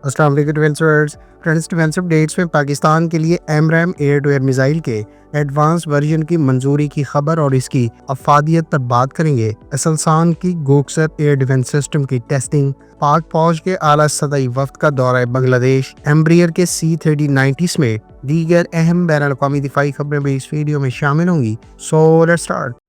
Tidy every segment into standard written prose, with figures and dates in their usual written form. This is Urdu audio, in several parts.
السلام علیکم ڈیفینسرز فرینڈز، ڈیفینس اپڈیٹس میں پاکستان کے لیے ایمریم ایئر ٹو ایئر میزائل کے ایڈوانس ورژن کی منظوری کی خبر اور اس کی افادیت پر بات کریں گے۔ اسلسان کی گوکسر ایئر ڈیفینس سسٹم کی ٹیسٹنگ، پاک فوج کے اعلیٰ سطحی وفد کا دورہ بنگلہ دیش، ایمبریئر کے C-3090 سمیت دیگر اہم بین الاقوامی دفاعی خبریں بھی اس ویڈیو میں شامل ہوں گی۔ So let's start.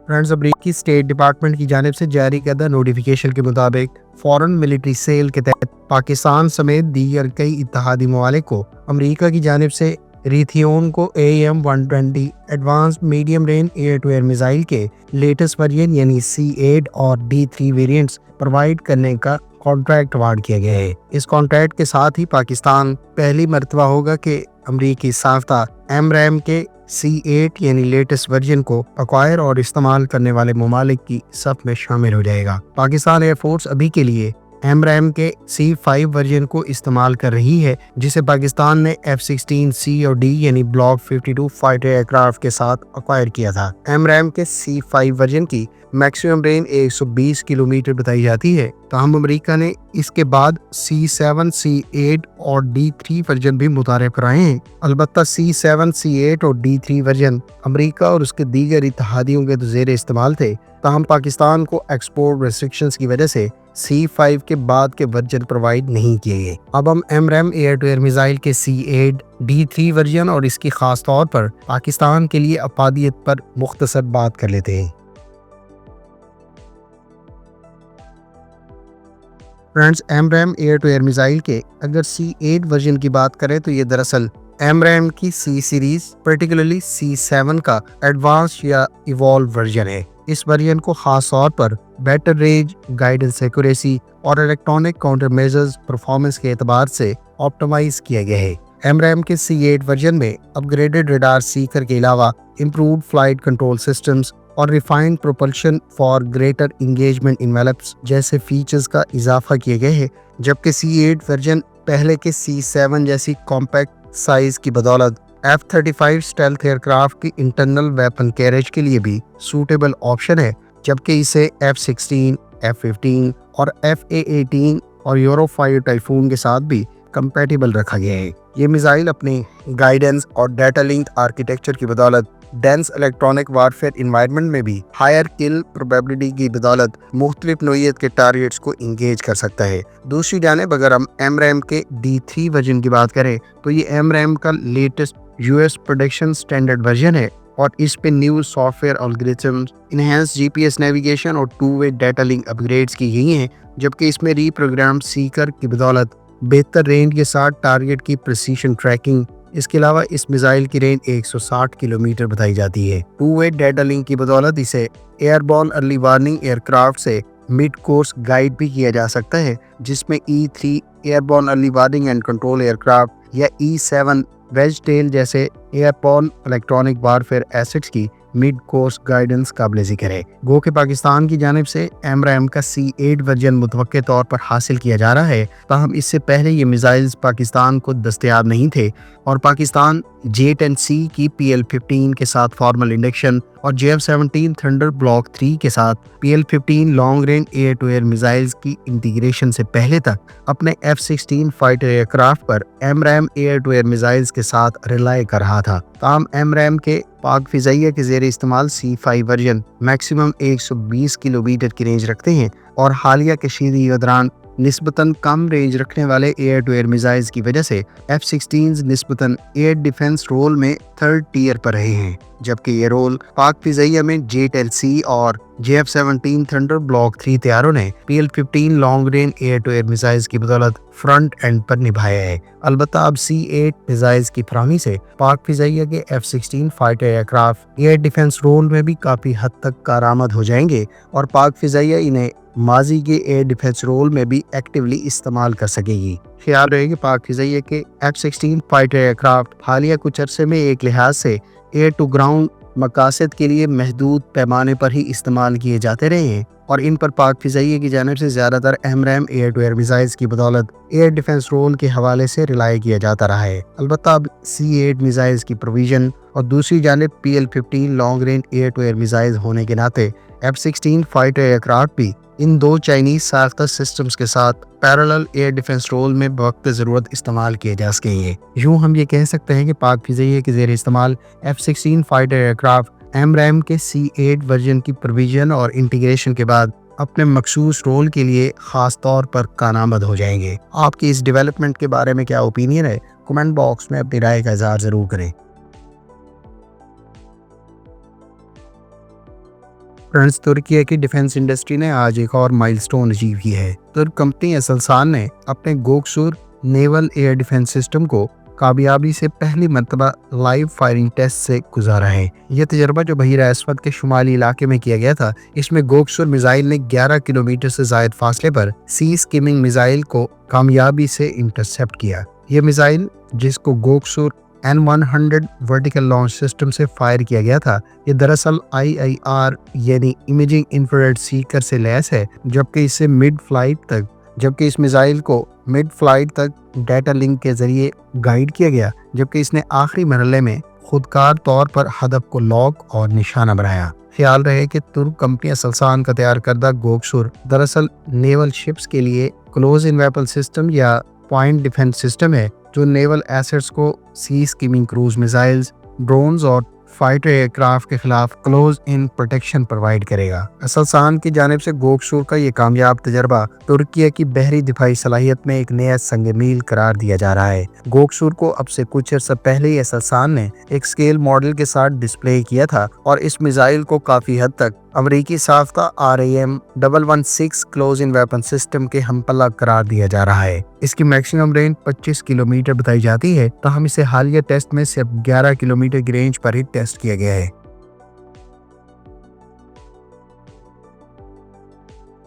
فرینڈز، امریکی اسٹیٹ ڈپارٹمنٹ کی جانب سے جاری کردہ نوٹیفیکیشن کے مطابق فورن ملٹری سیل کے تحت پاکستان سمیت دیگر کئی اتحادی ممالک کو امریکہ کی جانب سے ریتھیون کو AIM-120 advance medium range air to air missile کے لیٹسٹ ورژن یعنی C8 اور D3 ویریئنٹس پرووائڈ کرنے کا کانٹریکٹ اوارڈ کیا گیا ہے۔ اس کانٹریکٹ کے ساتھ ہی پاکستان پہلی مرتبہ ہوگا کہ امریکی ساختہ ایمریم کے C8 یعنی لیٹسٹ ورژن کو ایکوائر اور استعمال کرنے والے ممالک کی صف میں شامل ہو جائے گا۔ پاکستان ایئر فورس ابھی کے لیے ایمریم کے C5 ورژن کو استعمال کر رہی ہے، جسے پاکستان نے F-16C اور D یعنی بلاک 52 فائٹر ایئر کرافٹ کے ساتھ ایکوائر کیا تھا۔ ایمریم کے C5 ورژن کی میکسیمم رینج 120 کلومیٹر بتائی جاتی ہے، تاہم امریکہ نے اس کے بعد C7 C8 اور D3 ورژن بھی متعارف کرائے ہیں۔ البتہ C7 C8 اور D3 ورژن امریکہ اور اس کے دیگر اتحادیوں کے زیر استعمال تھے، تاہم پاکستان کو ایکسپورٹ ریسٹرکشنز کی وجہ سے C5 کے بعد کے ورژن پرووائڈ نہیں کیے گئے۔ اب ہم ایمریم ایئر ٹو ایئر میزائل کے C8 D3 ورژن اور اس کی خاص طور پر پاکستان کے لیے افادیت پر مختصر بات کر لیتے ہیں۔ Friends, AMRAAM air to air missile کے اگر C8 ورژن کی بات کریں تو یہ دراصل ایمریم کی C سیریز پرٹیکولرلی C7 کا ایڈوانس یا ایوالو ورژن ہے۔ اس ورژن کو خاص طور پر بیٹر رینج، گائیڈنس ایکوریسی اور الیکٹرانک کاؤنٹر میجرز پرفارمنس کے اعتبار سے آپٹیمائز کیا گیا ہے۔ ایمریم کے C8 ورژن میں اپ گریڈڈ ریڈار سیکر کے علاوہ امپرووڈ فلائٹ کنٹرول سسٹمز اور refined propulsion for greater engagement envelopes جیسے فیچرز کا اضافہ کیا گیا ہے، جبکہ C8 ورژن پہلے کے C7 جیسی کمپیکٹ سائز کی بدولت F-35 اسٹیلتھ ایئر کرافٹ کی انٹرنل ویپن کیریج کے لیے بھی سوٹیبل آپشن ہے، جبکہ اسے F-16، F-15 اور FA-18 اور یورو 5 ٹائفون کے ساتھ بھی کمپیٹیبل رکھا گیا ہے۔ یہ میزائل اپنی گائیڈنس اور ڈیٹا لنک آرکیٹیکچر کی بدولت ڈینس الیکٹرانک وارفیئر انوائرمنٹ میں بھی ہائر کل پروبیبلٹی کی بدولت مختلف نوعیت کے ٹارگیٹس کو انگیج کر سکتا ہے۔ دوسری جانب اگر ہم ایمریم کے D3 ورژن کی بات کریں تو یہ ایمریم کا latest US production standard version ہے اور اس پہ new soft where algorithms, enhance GPS navigation اور 2-وے ڈیٹا لنک اپ گریڈز کی گئی ہیں، جبکہ اس میں ری پروگرام سیکر کی بدولت بہتر رینج کے ساتھ ٹارگیٹ کی پریسیشن ٹریکنگ۔ اس کے علاوہ اس میزائل کی رینج 160 کلومیٹر بتائی جاتی ہے۔ 2-وے ڈیٹا لنک کی بدولت اسے airborne early warning aircraft سے مڈ کورس گائیڈ بھی کیا جا سکتا ہے، جس میں E3 airborne early warning and control aircraft یا E7 ویج ٹیل جیسے airborne electronic warfare assets کی مڈ کورس گائیڈنس قابل ذکر ہے۔ گو کہ پاکستان کی جانب سے ایمریم کا C8 ورژن متوقع طور پر حاصل کیا جا رہا ہے، تاہم اس سے پہلے یہ میزائلز پاکستان کو دستیاب نہیں تھے اور پاکستان J-10C کی PL-15 کے ساتھ فارمل انڈکشن اور JF-17 تھنڈر بلاک 3 کے ساتھ PL-15 long range air to air missiles کی انٹیگریشن سے پہلے تک اپنے F-16 فائٹر ایئر کرافٹ پر AMRAAM air to air missiles کے ساتھ ریلائی کر رہا تھا۔ تاہم ایمریم کے پاک فضائیہ کے زیر استعمال C5 ورژن میکسیمم 120 کلومیٹر کی رینج رکھتے ہیں اور حالیہ کشیدگی کے دوران نسبتاً کم رینج رکھنے والے ایئر ٹو ایئر میزائلز کی وجہ سے F-16 نسبتاً ایئر ڈیفنس رول میں تھرڈ ٹیئر پر رہے ہیں، جبکہ یہ رول پاک فضائیہ میں J-10C اور JF-17 تھنڈر بلاک 3 طیاروں نے PL-15 long range air to air missiles کی بدولت فرنٹ اینڈ پر نبھایا ہے۔ البتہ اب C8 میزائلز کی فراہمی سے پاک فضائیہ کے F-16 fighter aircraft air defence role میں بھی کافی حد تک کارآمد ہو جائیں گے اور پاک فضائیہ انہیں ماضی کے ایئر ڈیفنس رول میں بھی ایکٹیولی استعمال کر سکے گی۔ خیال رہے کہ پاک فضائیہ کے F-16 فائٹر ایئر کرافٹ حالیہ کچھ عرصے میں ایک لحاظ سے ایئر ٹو گراؤنڈ مقاصد کے لیے محدود پیمانے پر ہی استعمال کیے جاتے رہے ہیں اور ان پر پاک فضائیہ کی جانب سے زیادہ تر AMRAAM air to air missiles کی بدولت ایئر ڈیفنس رول کے حوالے سے ریلائی کیا جاتا رہا ہے۔ البتہ اب C8 میزائلز کی پروویژن اور دوسری جانب PL-15 long range air to air missiles ہونے کے ناطے F-16 فائٹر ایئر کرافٹ بھی ان دو چائنیز ساختہ سسٹمز کے ساتھ پیرالل ایئر ڈیفنس رول میں بوقت ضرورت استعمال کیے جا سکیں گے۔ یوں ہم یہ کہہ سکتے ہیں کہ پاک فضائیہ کے زیر استعمال F-16 fighter year craft AMRAAM کے C8 ورژن کی پروویژن اور انٹیگریشن کے بعد اپنے مخصوص رول کے لیے خاص طور پر کارآمد ہو جائیں گے۔ آپ کی اس ڈیولپمنٹ کے بارے میں کیا اوپینین ہے؟ کمنٹ باکس میں اپنی رائے کا اظہار ضرور کریں۔ فرینڈز، ترکیہ کی ڈیفنس انڈسٹری نے آج ایک اور مائل سٹون اچیو کی ہے۔ ترک کمپنی اسلسان نے اپنے گوکسور نیول ایئر ڈیفنس سسٹم کو کامیابی سے پہلی مرتبہ لائیو فائرنگ ٹیسٹ سے گزارا ہے۔ یہ تجربہ جو بحیرہ اسود کے شمالی علاقے میں کیا گیا تھا، اس میں گوکسور میزائل نے 11 کلومیٹر سے زائد فاصلے پر سی اسکیمنگ میزائل کو کامیابی سے انٹرسیپٹ کیا۔ یہ میزائل، جس کو گوکسور N-100 ورٹیکل لانچ سسٹم سے فائر کیا گیا تھا، یہ دراصل IIR یعنی امیجنگ انفراریڈ سیکر سے لیس ہے، جبکہ اس میزائل کو مڈ فلائٹ تک ڈیٹا لنک کے ذریعے گائیڈ کیا گیا، جبکہ اس نے آخری مرحلے میں خودکار طور پر ہدف کو لاک اور نشانہ بنایا۔ خیال رہے کہ ترک کمپنی اسلسان کا تیار کردہ گوکسور دراصل نیول شپس کے لیے کلوز ان ویپن سسٹم یا پوائنٹ ڈیفنس سسٹم ہے، جو نیول ایسٹس کو سی اسکیمنگ کروز میزائلز، ڈرونز اور فائٹر ایئر کرافٹ کے خلاف کلوز ان پروٹیکشن پرووائڈ کرے گا۔ اسلسان کی جانب سے گوکسور کا یہ کامیاب تجربہ ترکیہ کی بحری دفاعی صلاحیت میں ایک نیا سنگ میل قرار دیا جا رہا ہے۔ گوکسور کو اب سے کچھ عرصہ پہلے ہی اسلسان نے ایک اسکیل ماڈل کے ساتھ ڈسپلے کیا تھا اور اس میزائل کو کافی حد تک امریکی ساختہ RAM-116 کلوز ان ویپن سسٹم کے ہم پلہ قرار دیا جا رہا ہے۔ اس کی میکسیمم رینج 25 کلومیٹر بتائی جاتی ہے، تاہم اسے حالیہ ٹیسٹ میں صرف 11 کلومیٹر کی رینج پر ہی ٹیسٹ کیا گیا ہے۔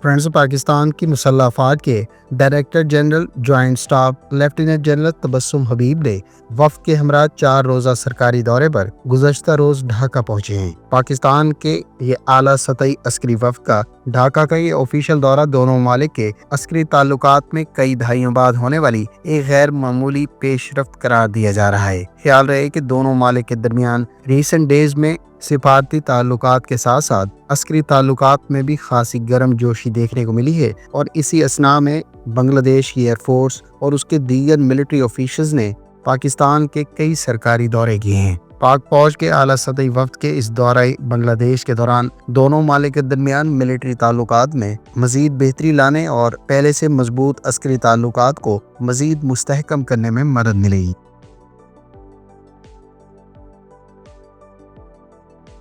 فرینڈز، پاکستان کی مسلح افواج کے director general joint staff lieutenant general Tabassum Habib نے وفد کے ہمراہ 4 روزہ سرکاری دورے پر گزشتہ روز ڈھاکہ پہنچے ہیں۔ پاکستان کے یہ اعلیٰ سطحی عسکری وفد کا ڈھاکہ کا یہ آفیشیل دورہ دونوں ممالک کے عسکری تعلقات میں کئی دہائیوں بعد ہونے والی ایک غیر معمولی پیش رفت قرار دیا جا رہا ہے۔ خیال رہے کہ دونوں ممالک کے درمیان ریسنٹ ڈیز میں سفارتی تعلقات کے ساتھ ساتھ عسکری تعلقات میں بھی خاصی گرم جوشی دیکھنے کو ملی ہے، اور اسی اثناء میں بنگلہ دیش کی ایئر فورس اور اس کے دیگر ملٹری آفیشلز نے پاکستان کے کئی سرکاری دورے کیے ہیں۔ پاک فوج کے اعلیٰ سطحی وفد کے اس دورہ بنگلہ دیش کے دوران دونوں ممالک کے درمیان ملٹری تعلقات میں مزید بہتری لانے اور پہلے سے مضبوط عسکری تعلقات کو مزید مستحکم کرنے میں مدد ملے گی۔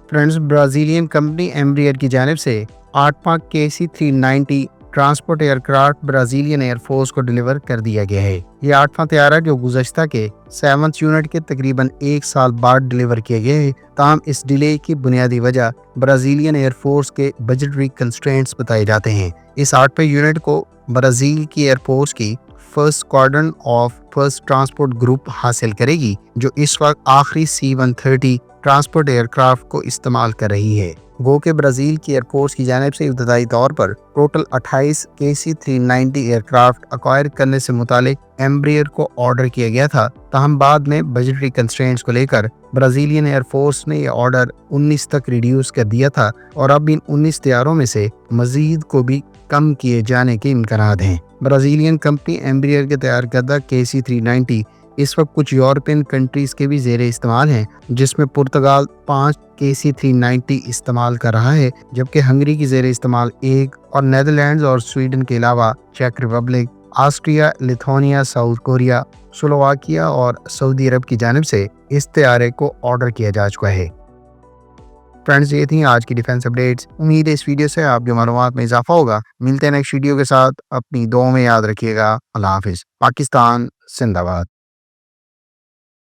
فرینڈز، برازیلین کمپنی ایمبریئر کی جانب سے 8واں KC-390 transport aircraft Brazilian air force کو ڈیلیور کر دیا گیا ہے۔ یہ 8واں طیارہ جو گزشتہ کے 7 یونٹ کے تقریباً 1 سال بعد ڈیلیور کیا گیا ہے، تاہم اس ڈیلے کی بنیادی وجہ برازیلین ایئر فورس کے بجٹری کنسٹرینٹس بتائے جاتے ہیں۔ اس 8ویں یونٹ کو برازیل کی ایئر فورس کی first squadron of first transport group حاصل کرے گی، جو اس وقت آخری C-130 ٹرانسپورٹ ایئر کرافٹ کو استعمال کر رہی ہے۔ گو کہ برازیل کی ایئر فورس کی جانب سے ابتدائی طور پر total 28 KC-390 aircraft acquire کرنے سے متعلق ایمبریئر کو آرڈر کیا گیا تھا، تاہم بعد میں بجٹری کنسٹرینٹس کو لے کر برازیلین ایئر فورس نے یہ آرڈر 19 تک ریڈیوس کر دیا تھا، اور اب ان 19 طیاروں میں سے مزید کو بھی کم کیے جانے کے امکانات ہیں۔ برازیلین کمپنی ایمبریئر کے تیار کردہ KC-390 اس وقت کچھ یورپین کنٹریز کے بھی زیر استعمال ہیں، جس میں پرتگال 5 KC-390 استعمال کر رہا ہے، جبکہ ہنگری کی زیر استعمال 1 اور نیدرلینڈز اور سویڈن کے علاوہ چیک republic, Austria, Lithuania, south Korea, Slovakia اور سعودی عرب کی جانب سے اس طیارے کو آرڈر کیا جا چکا ہے۔ فرینڈز، یہ تھیں آج کی ڈیفنس اپڈیٹس۔ امید ہے اس ویڈیو سے آپ کی معلومات میں اضافہ ہوگا۔ ملتے ہیں نیکسٹ ویڈیو کے ساتھ، اپنی دعاؤں میں یاد رکھیے گا۔ اللہ حافظ۔ پاکستان زندہ باد۔